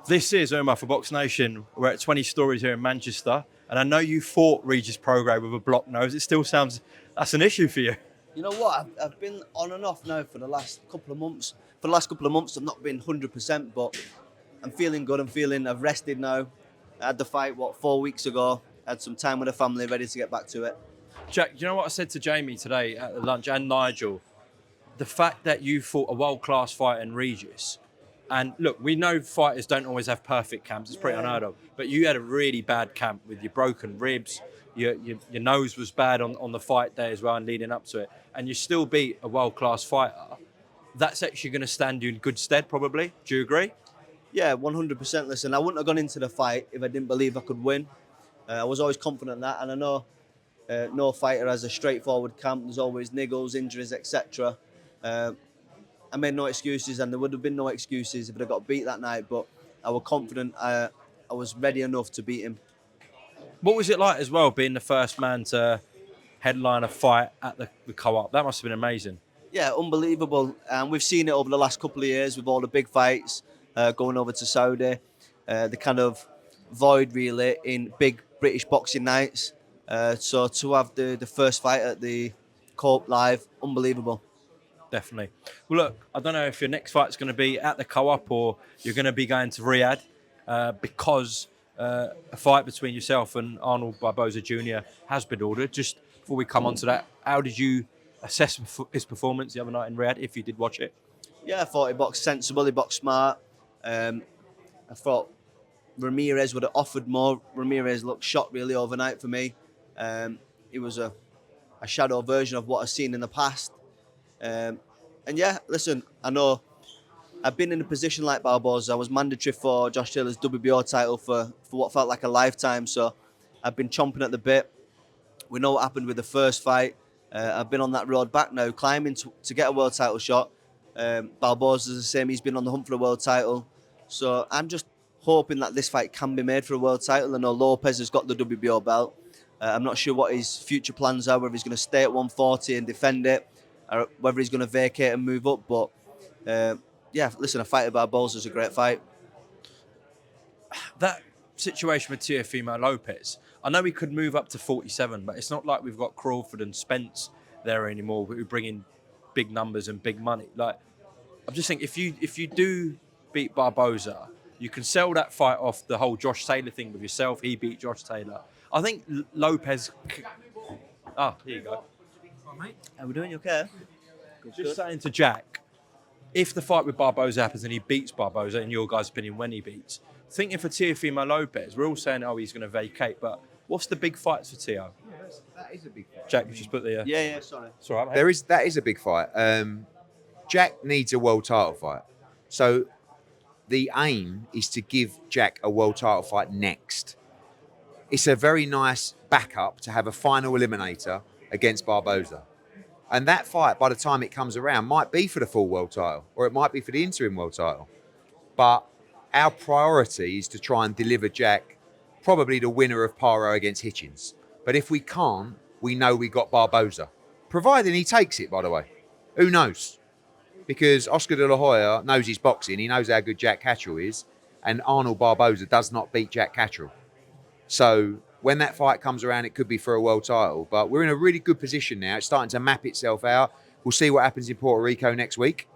This is Umar for BoxNation. We're at 20 Stories here in Manchester, and I know you fought Regis Prograis with a block nose. It still sounds that's an issue for you. You know what? I've been on and off now for the last couple of months. For the last couple of months, I've not been 100%, but I'm feeling good. I've rested now. I had the fight, 4 weeks ago. I had some time with the family, ready to get back to it. Jack, you know what I said to Jamie today at the lunch and Nigel? The fact that you fought a world-class fighter in Regis, and look, we know fighters don't always have perfect camps. It's pretty unheard of. But you had a really bad camp with your broken ribs. Your nose was bad on the fight day as well and leading up to it. And you still beat a world-class fighter. That's actually going to stand you in good stead, probably. Do you agree? Yeah, 100%. Listen, I wouldn't have gone into the fight if I didn't believe I could win. I was always confident in that, and I know no fighter has a straightforward camp. There's always niggles, injuries, etc. I made no excuses, and there would have been no excuses if I got beat that night, but I was confident. I was ready enough to beat him. What was it like as well, being the first man to headline a fight at the Co-op? That must have been amazing. Yeah, unbelievable. And we've seen it over the last couple of years with all the big fights going over to Saudi, the kind of void really in big British boxing nights. So to have the first fight at the Co-op live, unbelievable. Definitely. Well, look, I don't know if your next fight's going to be at the Co-op or you're going to be going to Riyadh because a fight between yourself and Arnold Barboza Jr. has been ordered. Just before we come on to that, how did you assess his performance the other night in Riyadh, if you did watch it? Yeah, I thought he boxed sensible, he boxed smart. I thought Ramirez would have offered more. Ramirez looked shot really overnight for me. He was a shadow version of what I've seen in the past. And yeah, listen, I know I've been in a position like Barboza. I was mandatory for Josh Taylor's WBO title for what felt like a lifetime. So I've been chomping at the bit. We know what happened with the first fight. I've been on that road back now, climbing to get a world title shot. Barboza's the same. He's been on the hunt for a world title. So I'm just hoping that this fight can be made for a world title. I know Lopez has got the WBO belt. I'm not sure what his future plans are, whether he's going to stay at 140 and defend it, or whether he's going to vacate and move up. But yeah, listen, a fight at Barboza is a great fight. That situation with Teofimo Lopez, I know he could move up to 47, but it's not like we've got Crawford and Spence there anymore who bring in big numbers and big money. Like, I'm just thinking, if you do beat Barboza, you can sell that fight off the whole Josh Taylor thing with yourself. He beat Josh Taylor. I think Lopez. Here you go. How we doing? You okay? Just saying to Jack, if the fight with Barboza happens and he beats Barboza, in your guys' opinion, when he beats, thinking for Teofimo Lopez, we're all saying, oh, he's going to vacate, but what's the big fights for Teo? That is a big fight. Jack, you just put the... Yeah, sorry. It's all right, mate. That is a big fight. Jack needs a world title fight. So the aim is to give Jack a world title fight next. It's a very nice backup to have a final eliminator against Barboza. And that fight, by the time it comes around, might be for the full world title, or it might be for the interim world title. But our priority is to try and deliver Jack probably the winner of Paro against Hitchens. But if we can't, we know we got Barboza. Providing he takes it, by the way. Who knows? Because Oscar de la Hoya knows his boxing. He knows how good Jack Catterall is. And Arnold Barboza does not beat Jack Catterall. So when that fight comes around, it could be for a world title. But we're in a really good position now. It's starting to map itself out. We'll see what happens in Puerto Rico next week.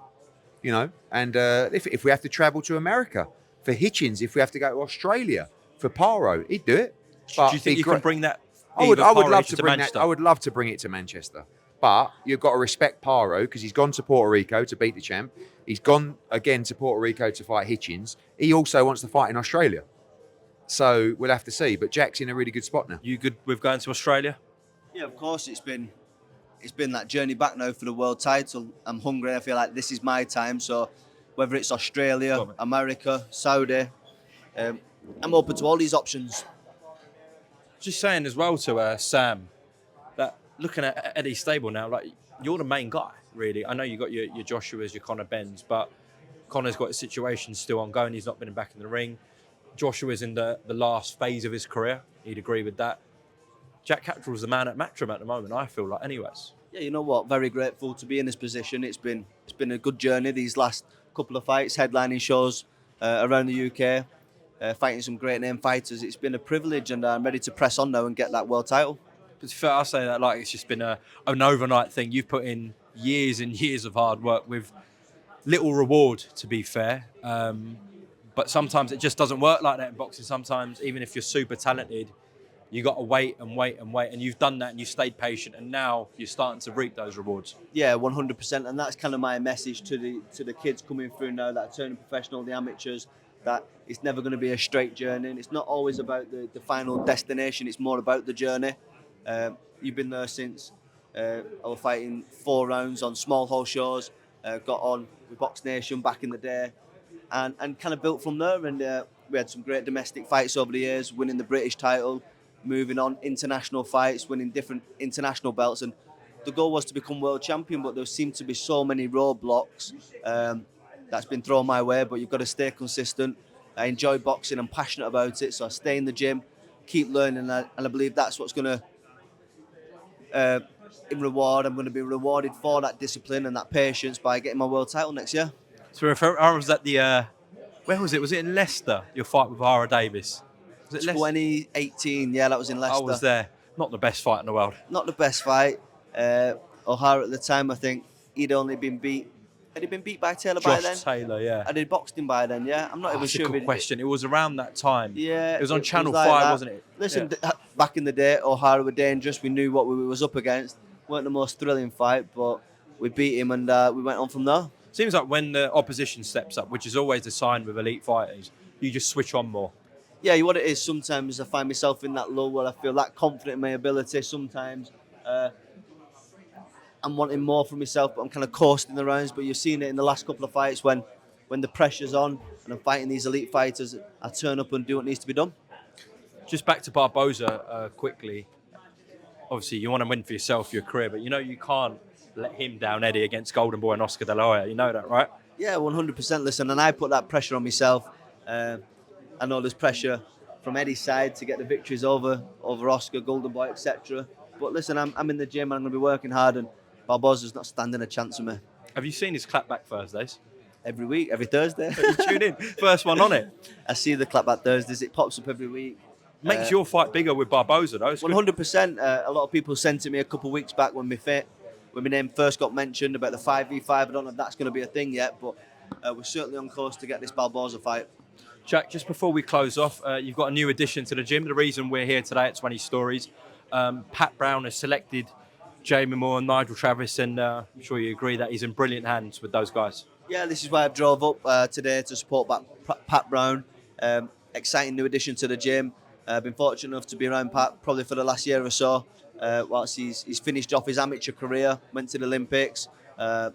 You know, and if we have to travel to America for Hitchens, if we have to go to Australia for Paro, he'd do it. But do you think you can bring that? I would love to bring Manchester? that. I would love to bring it to Manchester. But you've got to respect Paro because he's gone to Puerto Rico to beat the champ. He's gone again to Puerto Rico to fight Hitchens. He also wants to fight in Australia. So we'll have to see. But Jack's in a really good spot now. You good with going to Australia? Yeah, of course. It's been that journey back now for the world title. I'm hungry. I feel like this is my time. So whether it's Australia, America, Saudi, I'm open to all these options. Just saying as well to Sam that looking at Eddie's stable now, like you're the main guy, really. I know you got your Joshua's, your Conor Benns, but Conor's got a situation still ongoing. He's not been back in the ring. Joshua's in the last phase of his career. He'd agree with that. Jack Catterall's the man at Matchroom at the moment, I feel like, anyways. Yeah, you know what? Very grateful to be in this position. It's been a good journey these last couple of fights, headlining shows around the UK. fighting some great name fighters. It's been a privilege, and I'm ready to press on now and get that world title. To be fair, I say that like it's just been an overnight thing. You've put in years and years of hard work with little reward, to be fair. But sometimes it just doesn't work like that in boxing. Sometimes, even if you're super talented, you got to wait and wait and wait. And you've done that and you've stayed patient. And now you're starting to reap those rewards. Yeah, 100%. And that's kind of my message to the kids coming through now that are turning professional, the amateurs, that it's never going to be a straight journey. And it's not always about the final destination. It's more about the journey. You've been there since I was fighting 4 rounds on small hall shows, got on with BoxNation back in the day, and kind of built from there. And we had some great domestic fights over the years, winning the British title, moving on international fights, winning different international belts. And the goal was to become world champion, but there seemed to be so many roadblocks that's been thrown my way. But you've got to stay consistent. I enjoy boxing, I'm passionate about it, so I stay in the gym, keep learning, and I believe that's what's going to in reward. I'm going to be rewarded for that discipline and that patience by getting my world title next year. So I was at the, where was it? Was it in Leicester, your fight with Ara Davis? Was it 2018, yeah, that was in Leicester. I was there. Not the best fight in the world. Not the best fight. O'Hara at the time, I think he'd only been beat. Had he been beat by Taylor by then? Josh Taylor, yeah. Had he boxed him by then, yeah? I'm not even That's sure. a good question. It was around that time. Yeah. It was on Channel like 5, that. wasn't it? Listen, Yeah. back in the day, O'Hara were dangerous. We knew what we was up against. Weren't the most thrilling fight, but we beat him and we went on from there. Seems like when the opposition steps up, which is always a sign with elite fighters, you just switch on more. Yeah, what it is, sometimes I find myself in that lull where I feel that confident in my ability. Sometimes I'm wanting more from myself, but I'm kind of coasting the rounds. But you've seen it in the last couple of fights when the pressure's on and I'm fighting these elite fighters, I turn up and do what needs to be done. Just back to Barboza quickly. Obviously, you want to win for yourself, your career, but you know you can't let him down, Eddie, against Golden Boy and Oscar De La Hoya. You know that, right? Yeah, 100%. Listen, and I put that pressure on myself. I know there's pressure from Eddie's side to get the victories over Oscar, Golden Boy, etc. But listen, I'm in the gym and I'm going to be working hard, and Barboza's not standing a chance with me. Have you seen his clapback Thursdays? Every week, every Thursday. You tune in. First one on it. I see the clapback Thursdays. It pops up every week. Makes your fight bigger with Barboza, though. 100%. A lot of people sent to me a couple of weeks back when my name first got mentioned about the 5v5. I don't know if that's going to be a thing yet, but we're certainly on course to get this Barboza fight. Jack, just before we close off, you've got a new addition to the gym. The reason we're here today at 20 Stories, Pat Brown has selected Jamie Moore and Nigel Travis, and I'm sure you agree that he's in brilliant hands with those guys. Yeah, this is why I've drove up today to support Pat Brown. Exciting new addition to the gym. I've been fortunate enough to be around Pat probably for the last year or so. Whilst he's finished off his amateur career, went to the Olympics, and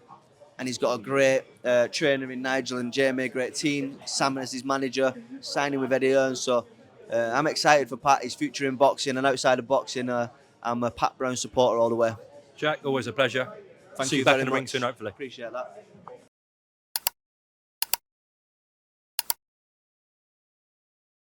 he's got a great trainer in Nigel and Jamie, great team. Sam as his manager, signing with Eddie Hearn. So I'm excited for Pat, his future in boxing, and outside of boxing, I'm a Pat Brown supporter all the way. Jack, always a pleasure. Thank See you you back very in the ring much. soon, hopefully. Appreciate that.